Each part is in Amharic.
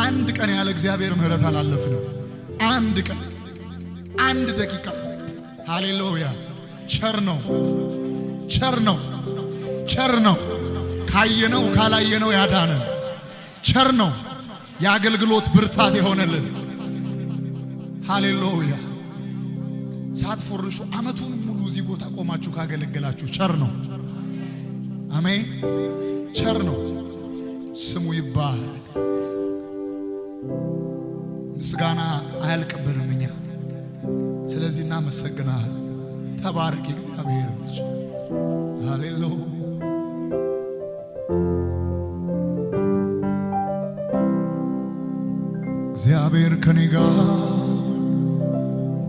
አንድ ቀን ያለ እግዚአብሔር ምህረት አላለፍንም። አንድ ቀን አንድ ደቂቃ። ሃሌሉያ! ቸር ነው፣ ቸር ነው፣ ቸር ነው። ካየነው ካላየነው ያዳነን ቸር ነው። የአገልግሎት ብርታት የሆነልን ሃሌሉያ! ሳትፎርሹ ዓመቱን ሙሉ እዚህ ቦታ ቆማችሁ ካገለገላችሁ ቸር ነው። አሜን። ቸር ነው። ስሙ ይባረክ። ምስጋና አያልቅብንም እኛ። ስለዚህ እናመሰግናለን። ተባረክ እግዚአብሔር ልጅ። ሃሌሉያ! እግዚአብሔር ከኔ ጋር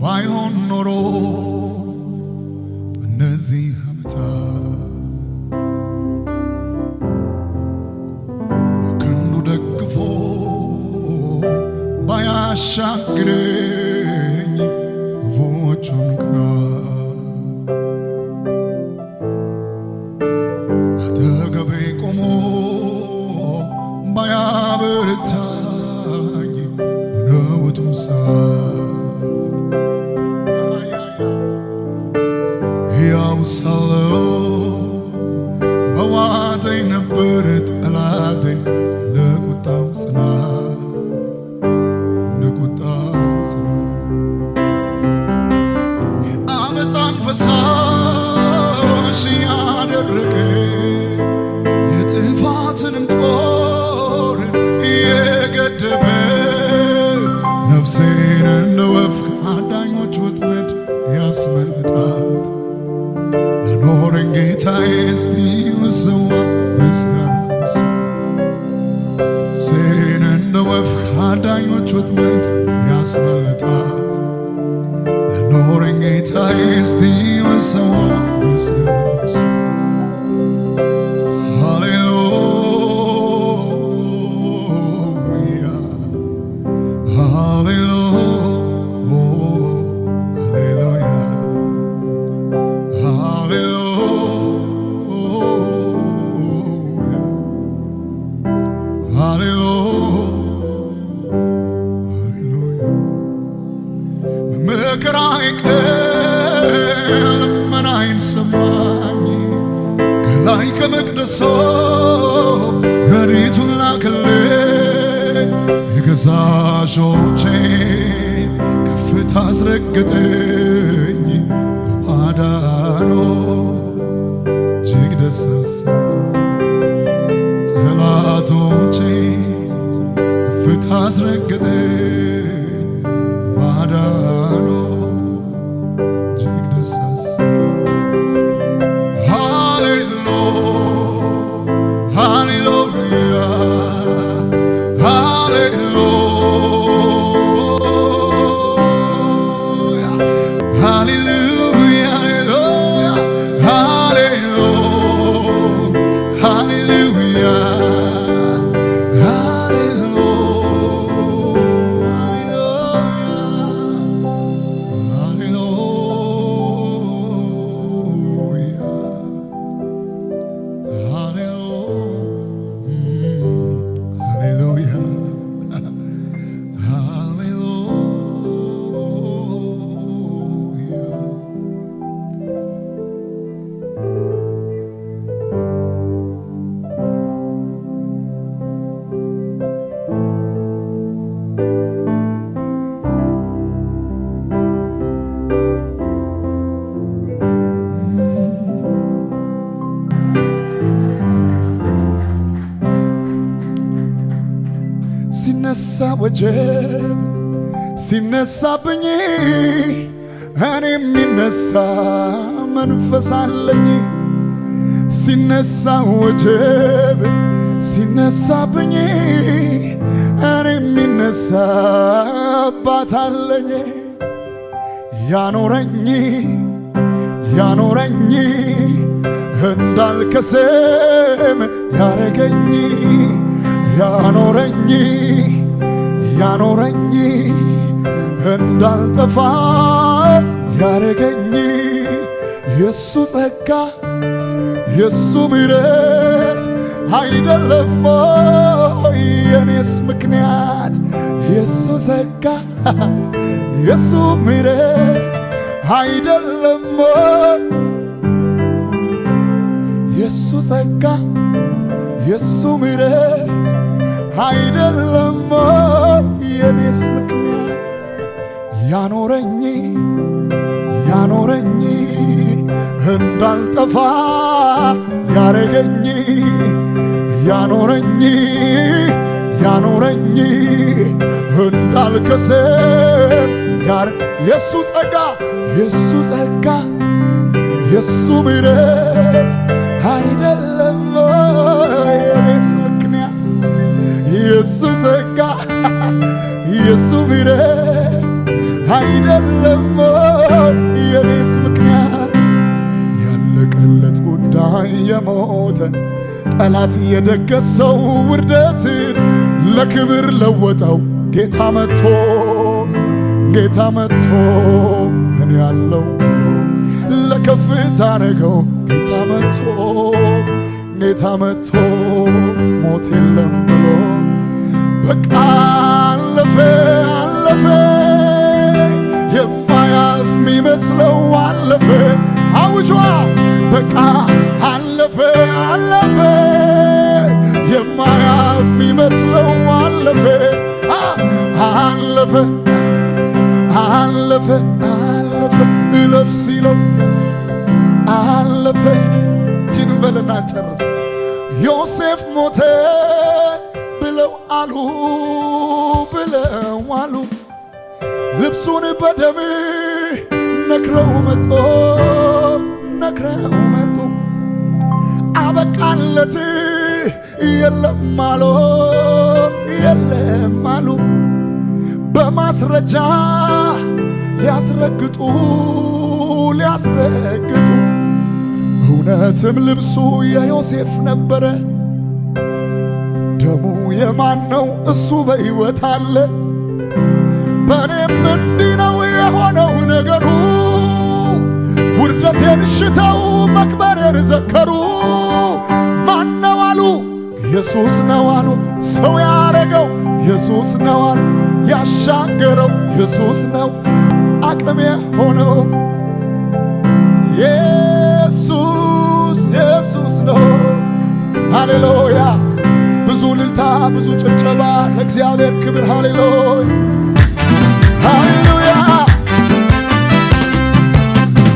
ባይሆን ኖሮ እነዚህ ዓመታት በክንዱ ደግፎ ባያሻግረኝ ክፉዎቹን ቀናት አጠገቤ ቆሞ ባያበረታኝ በነውጡ ሕያው ሳለሁ በዋጠኝ ነበር ጠላቴ እንደ ቁጣው ጽናት የአመፃን ፈሳሽ ያደረቀ የጥፋትንም ጦር የገደበ ነፍሴን እንደ ወፍ ከአዳኞች ወጥመድ ያስመልጣት ያኖረኝ ጌታዬ እስቲ ልሰዋ ምስጋና። ነፍሴን እንደ ወፍ ከአዳኞች ወጥመድ ያስመልጣት ያኖረኝ ጌታዬ እስቲ ልሰዋ ምስጋና። መከራዬ ቀን ልመናዬን ሰማኝ ከላይ ከመቅደሱ ረድኤቱን ላከልኝ የገዛ እጆቼን ከፍታ አስረገጠኝ በማዳኑ እጅግ ደስ አሰኘኝ ጠላቶቼን ከፍታ አስረገጠኝ በማዳኑ እጅግ ደስ አሰኘኝ። ሃሌሉያ ሲነሳ ወጀብ ሲነሳብኝ እኔ የሚነሳ መንፈስ አለኝ። ሲነሳ ወጀብ ሲነሳብኝ እኔ የሚነሳ አባት አለኝ። ያኖረኝ እንዳልከስም ያረገኝ ያኖረኝ እንዳልጠፋ ያረገኝ የሱ ጸጋ የሱ ምሕረት አይደለም የኔስ ምክንያት የሱ ጸጋ የሱ ምሕረት አይደለም የሱ ጸጋ የሱ ምሕረት አይደለም የኔስ ምክንያት ያኖረኝ እንዳልጠፋ ያረገኝ ያኖረኝ እንዳልከስር የሱ ጸጋ የሱ ምሕረት አይደለም የኔስ ምክንያት የሱ ጸጋ የሱ ምሕረት አይደለም የኔስ ምክንያት ያለቀለት ጉዳይ የሞተ ጠላት የደገሰው ውርደትን ለክብር ለወጠው ጌታ መጥቶ እኔ ያለው ብሎ ለከፍታ አረገው ጌታ መጥቶ ሞት የለም ብሎ በቃ አለፈ የማያልፍ የሚመስለው አለፈ አውጇ በቃ አለፈ የማያልፍ የሚመስለው አለፈ እለፍ ሲለው አለፈ ችን በልና ጨርስ ዮሴፍ ሞተ ብለው አሉ ልብሱን በደም ነክረው መጡ አበቃለት የለም አሉ በማስረጃ ሊያስረግጡ እውነትም ልብሱ የዮሴፍ ነበረ ደሙ የማን ነው እሱ በሕይወት አለ በኔም እንዲህ ነው የሆነው ነገሩ ውርደቴን ሽተው መቅበሬን ዘከሩ ማን ነው አሉ ኢየሱስ ነው አሉ ሰው ያረገው ኢየሱስ ነው አሉ ያሻገረው ኢየሱስ ነው አቅሜ ሆነው ኢየሱስ ነው ሃሌሉያ ብዙ ልልታ ብዙ ጭብጨባ ለእግዚአብሔር ክብር ሃሌሉያ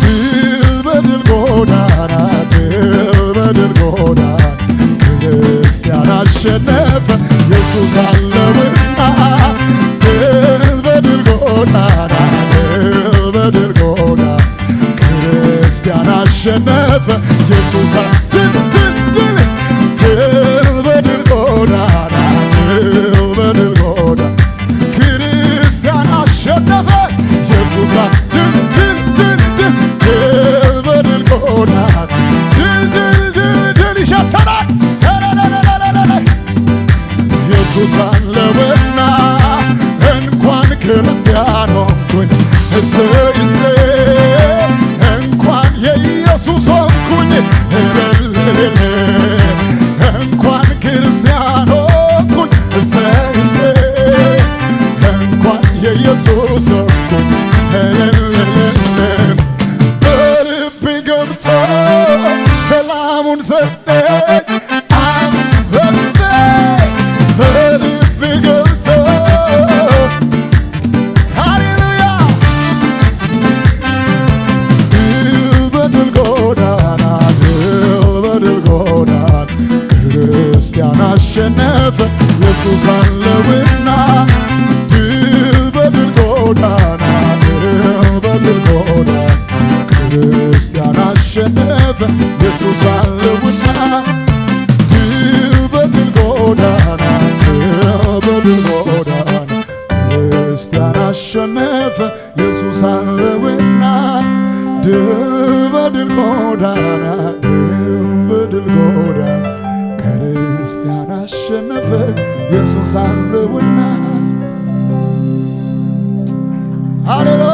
ድል በድል ጎዳና ክርስቲያን አሸነፈ ኢየሱስ አለውና ድል በድል ጎዳና ክርስቲያን አሸነፈ ኢየሱስ ድል በድል ጎዳና ክርስቲያን አሸነፈ ኢየሱስ ድል በድል ጎዳና ድል ይሸተናል ኢየሱስ አለውና እንኳን ክርስቲያን ሆንኩኝ እሰይ እንኳን የኢየሱስ ሆንኩኝ እንኳን ክርስቲያን ሆንኩኝ እሰይ እንኳን የኢየሱስ ሆንኩኝ በልቤ ገብቶ ሰላሙን ሰጠኝ በልቤ ገብቶ ሃሌሉያ ድል በድል ጎዳና ክርስቲያን አሸነፈ ኢየሱስ አለውና ድል በድል ጎዳና ክርስቲያን አሸነፈ ኢየሱስ አለውና ድል በድል ጎዳና ክርስቲያን አሸነፈ ኢየሱስ አለውና ድል በድል ጎዳና ክርስቲያን አሸነፈ ኢየሱስ አለውና ሃሌሉያ